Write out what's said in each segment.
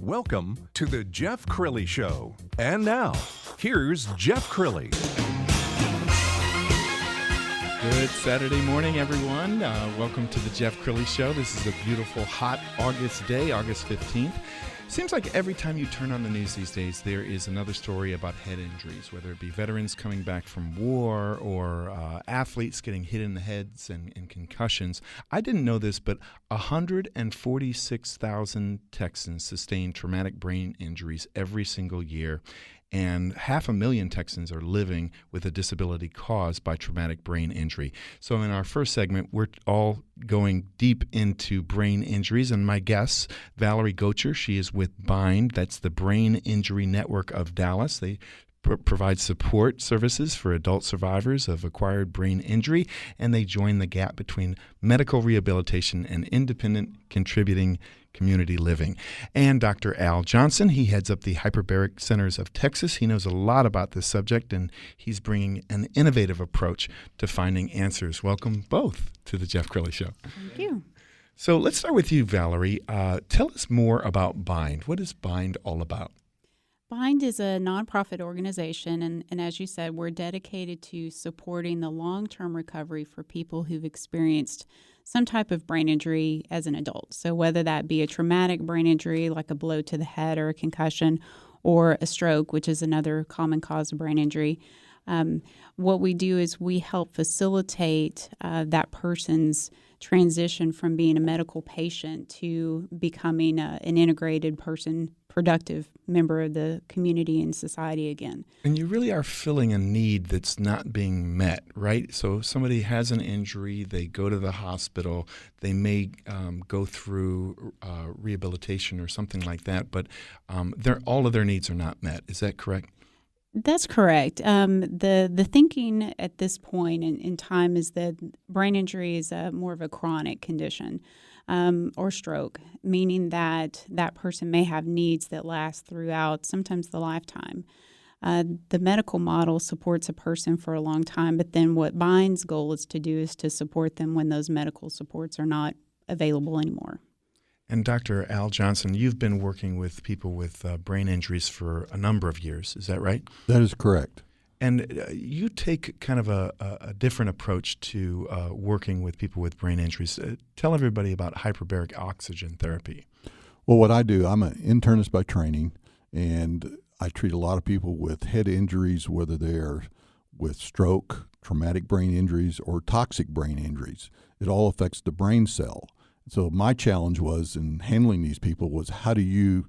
Welcome to the Jeff Crilley Show. And now, here's Jeff Crilley. Good Saturday morning, everyone. Welcome to the Jeff Crilley Show. This is a beautiful, hot August day, August 15th. Seems like every time you turn on the news these days, there is another story about head injuries, whether it be veterans coming back from war or athletes getting hit in the heads and concussions. I didn't know this, but 146,000 Texans sustain traumatic brain injuries every single year. And 500,000 Texans are living with a disability caused by traumatic brain injury. So in our first segment, we're all going deep into brain injuries. And my guest, Valerie Gotcher, she is with BIND. That's the Brain Injury Network of Dallas. They provide support services for adult survivors of acquired brain injury, and they join the gap between medical rehabilitation and independent contributing community living. And Dr. Al Johnson, he heads up the Hyperbaric Centers of Texas. He knows a lot about this subject, and he's bringing an innovative approach to finding answers. Welcome both to the Jeff Crilley Show. Thank you. So let's start with you, Valerie. Tell us more about BIND. What is BIND all about? BIND is a nonprofit organization, and as you said, we're dedicated to supporting the long-term recovery for people who've experienced some type of brain injury as an adult. So whether that be a traumatic brain injury like a blow to the head or a concussion, or a stroke, which is another common cause of brain injury, what we do is we help facilitate that person's transition from being a medical patient to becoming an integrated person, productive member of the community and society again. And you really are filling a need that's not being met, right? So if somebody has an injury, they go to the hospital, they may go through rehabilitation or something like that, but all of their needs are not met. Is that correct? That's correct. The thinking at this point in time is that brain injury is more of a chronic condition or stroke, meaning that that person may have needs that last throughout sometimes the lifetime. The medical model supports a person for a long time, but then what BIND's goal is to support them when those medical supports are not available anymore. And Dr. Al Johnson, you've been working with people with brain injuries for a number of years. Is that right? That is correct. And you take kind of a different approach to working with people with brain injuries. Tell everybody about hyperbaric oxygen therapy. Well, what I do, I'm an internist by training, and I treat a lot of people with head injuries, whether they're with stroke, traumatic brain injuries, or toxic brain injuries. It all affects the brain cell. So my challenge was in handling these people was how do you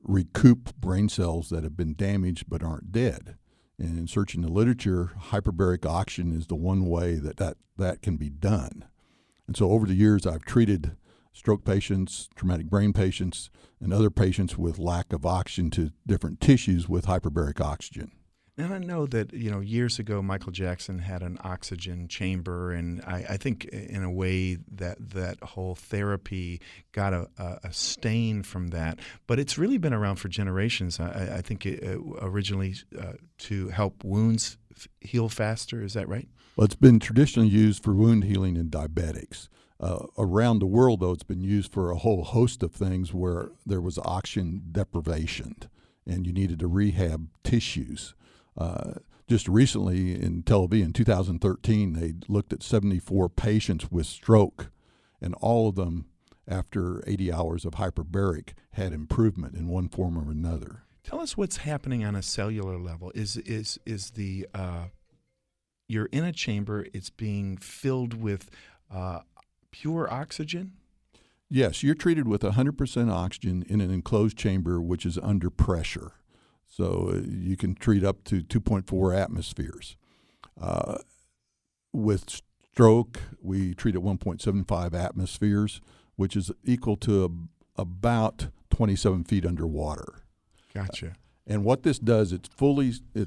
recoup brain cells that have been damaged but aren't dead? And in searching the literature, hyperbaric oxygen is the one way that can be done. And so over the years, I've treated stroke patients, traumatic brain patients, and other patients with lack of oxygen to different tissues with hyperbaric oxygen. And I know that, years ago, Michael Jackson had an oxygen chamber, and I think in a way that whole therapy got a stain from that. But it's really been around for generations. I think originally to help wounds heal faster. Is that right? Well, it's been traditionally used for wound healing in diabetics. Around the world, though, it's been used for a whole host of things where there was oxygen deprivation and you needed to rehab tissues. Just recently in Tel Aviv in 2013, they looked at 74 patients with stroke, and all of them, after 80 hours of hyperbaric, had improvement in one form or another. Tell us what's happening on a cellular level. Is the you're in a chamber, it's being filled with pure oxygen? Yes, you're treated with 100% oxygen in an enclosed chamber, which is under pressure. So you can treat up to 2.4 atmospheres. With stroke, we treat at 1.75 atmospheres, which is equal to about 27 feet underwater. Gotcha. And what this does, it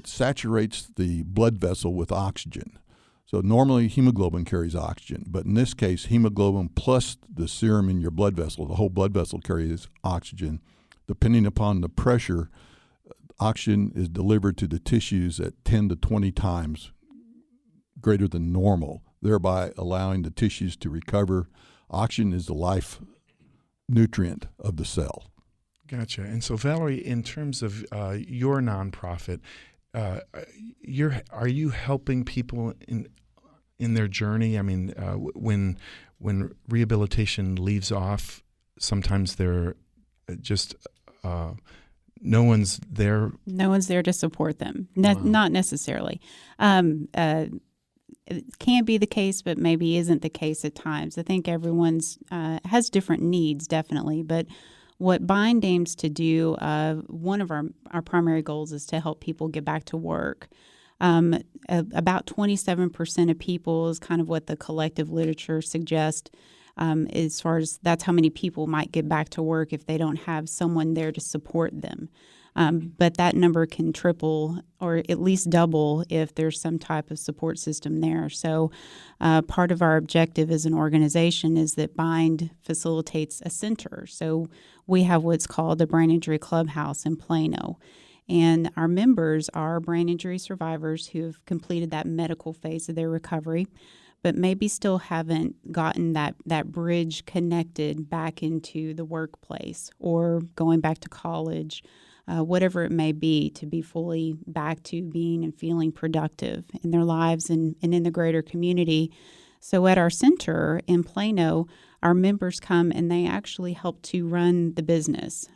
saturates the blood vessel with oxygen. So normally hemoglobin carries oxygen, but in this case, hemoglobin plus the serum in your blood vessel, the whole blood vessel carries oxygen. Depending upon the pressure, oxygen is delivered to the tissues at 10 to 20 times greater than normal, thereby allowing the tissues to recover. Oxygen is the life nutrient of the cell. Gotcha. And so, Valerie, in terms of your nonprofit, are you helping people in their journey? I mean, when rehabilitation leaves off, sometimes they're just no one's there. No one's there to support them. Wow. Not necessarily. It can be the case, but maybe isn't the case at times. I think everyone's has different needs, definitely. But what Bind aims to do, one of our primary goals is to help people get back to work. About 27% of people is kind of what the collective literature suggests, as far as that's how many people might get back to work if they don't have someone there to support them. But that number can triple or at least double if there's some type of support system there. So part of our objective as an organization is that Bind facilitates a center. So we have what's called the Brain Injury Clubhouse in Plano. And our members are brain injury survivors who have completed that medical phase of their recovery, but maybe still haven't gotten that bridge connected back into the workplace or going back to college, whatever it may be, to be fully back to being and feeling productive in their lives and in the greater community. So at our center in Plano, our members come and they actually help to run the business.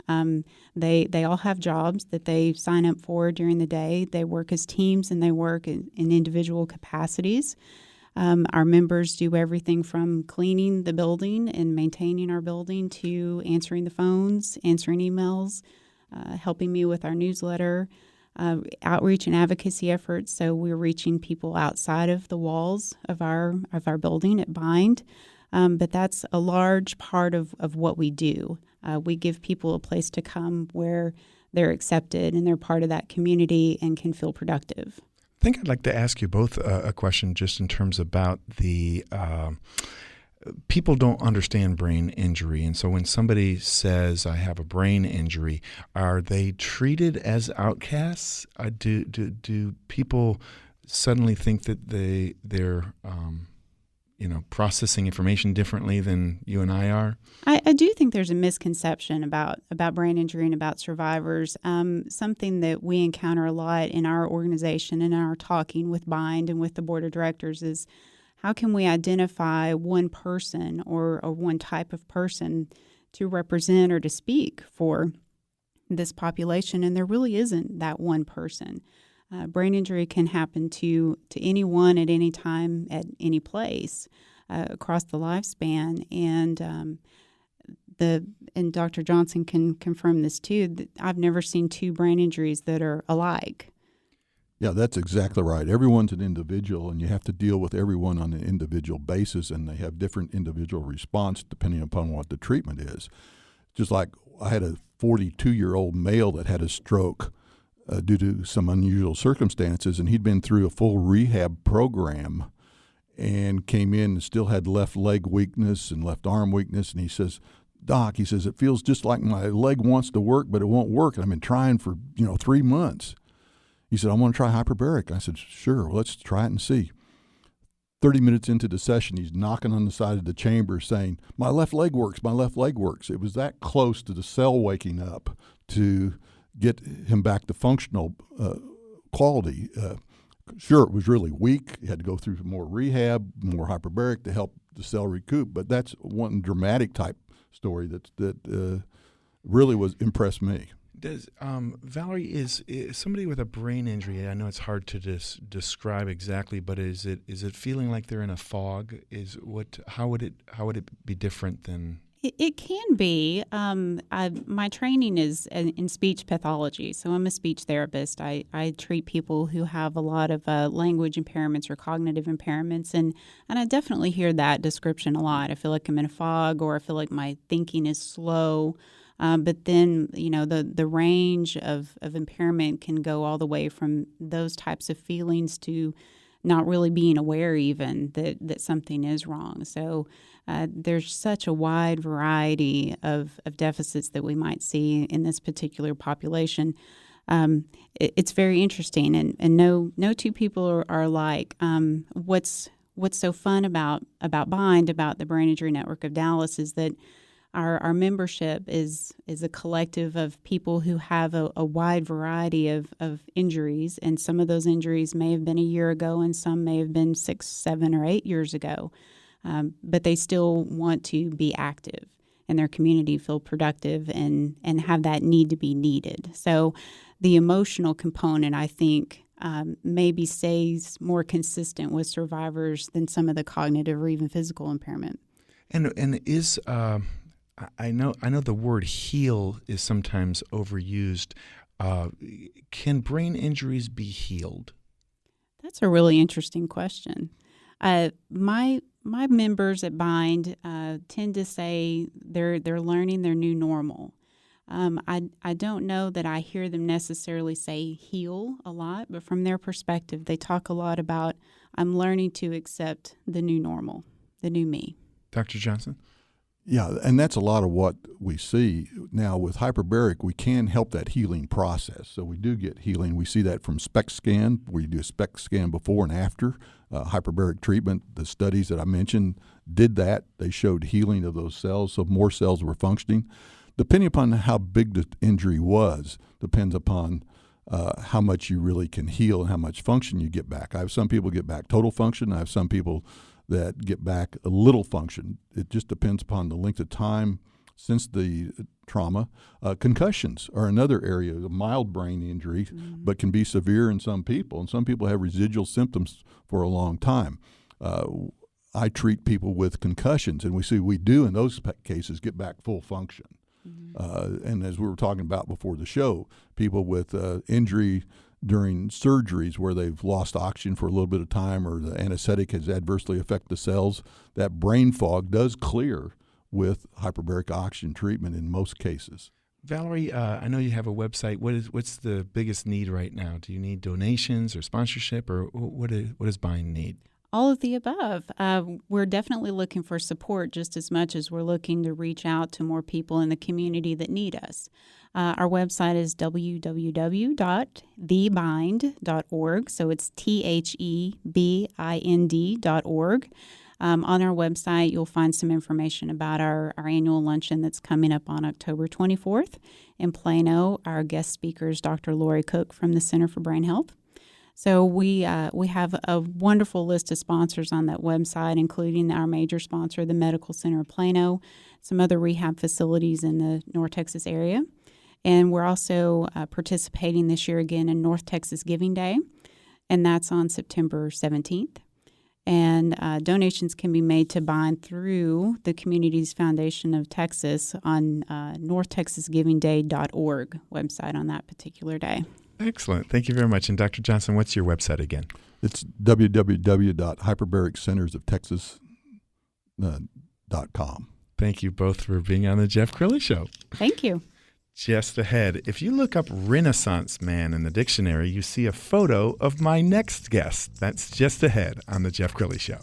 They all have jobs that they sign up for during the day. They work as teams and they work in individual capacities. Our members do everything from cleaning the building and maintaining our building to answering the phones, answering emails, helping me with our newsletter, outreach and advocacy efforts. So we're reaching people outside of the walls of our building at Bind. But that's a large part of what we do. We give people a place to come where they're accepted and they're part of that community and can feel productive. I think I'd like to ask you both a question just in terms about the people don't understand brain injury. And so when somebody says, I have a brain injury, are they treated as outcasts? Do people suddenly think that they're processing information differently than you and I are? I do think there's a misconception about brain injury and about survivors. Something that we encounter a lot in our organization and in our talking with Bind and with the board of directors is how can we identify one person or one type of person to represent or to speak for this population? And there really isn't that one person. Brain injury can happen to anyone at any time, at any place, across the lifespan. And Dr. Johnson can confirm this too, that I've never seen two brain injuries that are alike. Yeah, that's exactly right. Everyone's an individual, and you have to deal with everyone on an individual basis, and they have different individual response depending upon what the treatment is. Just like I had a 42-year-old male that had a stroke due to some unusual circumstances, and he'd been through a full rehab program and came in and still had left leg weakness and left arm weakness, and he says, Doc, he says, it feels just like my leg wants to work, but it won't work, and I've been trying for 3 months. He said, I want to try hyperbaric. I said, sure, well, let's try it and see. 30 minutes into the session, he's knocking on the side of the chamber saying, my left leg works, my left leg works. It was that close to the cell waking up to get him back to functional quality. Sure, it was really weak. He had to go through more rehab, more hyperbaric to help the cell recoup, but that's one dramatic type story that really impressed me. Does Valerie, is somebody with a brain injury? I know it's hard to describe exactly, but is it feeling like they're in a fog? How would it be different than? It can be. My training is in speech pathology, so I'm a speech therapist. I treat people who have a lot of language impairments or cognitive impairments, and I definitely hear that description a lot. I feel like I'm in a fog, or I feel like my thinking is slow. But then, the range of impairment can go all the way from those types of feelings to not really being aware even that something is wrong. So there's such a wide variety of deficits that we might see in this particular population. It's very interesting, and no two people are alike. What's so fun about Bind, about the Brain Injury Network of Dallas, is that Our membership is a collective of people who have a wide variety of injuries, and some of those injuries may have been a year ago and some may have been 6, 7, or 8 years ago. But they still want to be active and their community feel productive and have that need to be needed. So the emotional component, I think, maybe stays more consistent with survivors than some of the cognitive or even physical impairment. And is I know the word heal is sometimes overused. Can brain injuries be healed? That's a really interesting question. My members at Bind tend to say they're learning their new normal. I don't know that I hear them necessarily say heal a lot, but from their perspective, they talk a lot about I'm learning to accept the new normal, the new me. Dr. Johnson? Yeah, and that's a lot of what we see. Now, with hyperbaric, we can help that healing process. So we do get healing. We see that from SPECT scan. We do a SPECT scan before and after hyperbaric treatment. The studies that I mentioned did that. They showed healing of those cells, so more cells were functioning. Depending upon how big the injury was, depends upon how much you really can heal and how much function you get back. I have some people get back total function. I have some people that get back a little function. It just depends upon the length of time since the trauma. Concussions are another area, a mild brain injury, but can be severe in some people, and some people have residual symptoms for a long time. I treat people with concussions, and we do in those cases get back full function. And as we were talking about before the show, people with injury during surgeries where they've lost oxygen for a little bit of time or the anesthetic has adversely affected the cells, that brain fog does clear with hyperbaric oxygen treatment in most cases. Valerie, I know you have a website. What's the biggest need right now? Do you need donations or sponsorship, or what does Bind need? All of the above. We're definitely looking for support just as much as we're looking to reach out to more people in the community that need us. Our website is www.thebind.org, so it's THEBIND.org. On our website, you'll find some information about our annual luncheon that's coming up on October 24th in Plano. Our guest speaker is Dr. Lori Cook from the Center for Brain Health. So we have a wonderful list of sponsors on that website, including our major sponsor, the Medical Center of Plano, some other rehab facilities in the North Texas area. And we're also participating this year again in North Texas Giving Day, and that's on September 17th. And donations can be made to Bind through the Communities Foundation of Texas on northtexasgivingday.org website on that particular day. Excellent. Thank you very much. And Dr. Johnson, what's your website again? It's www.hyperbariccentersofTexas.com. Thank you both for being on the Jeff Crilley Show. Thank you. Just ahead, if you look up Renaissance Man in the dictionary, you see a photo of my next guest. That's just ahead on the Jeff Crilley Show.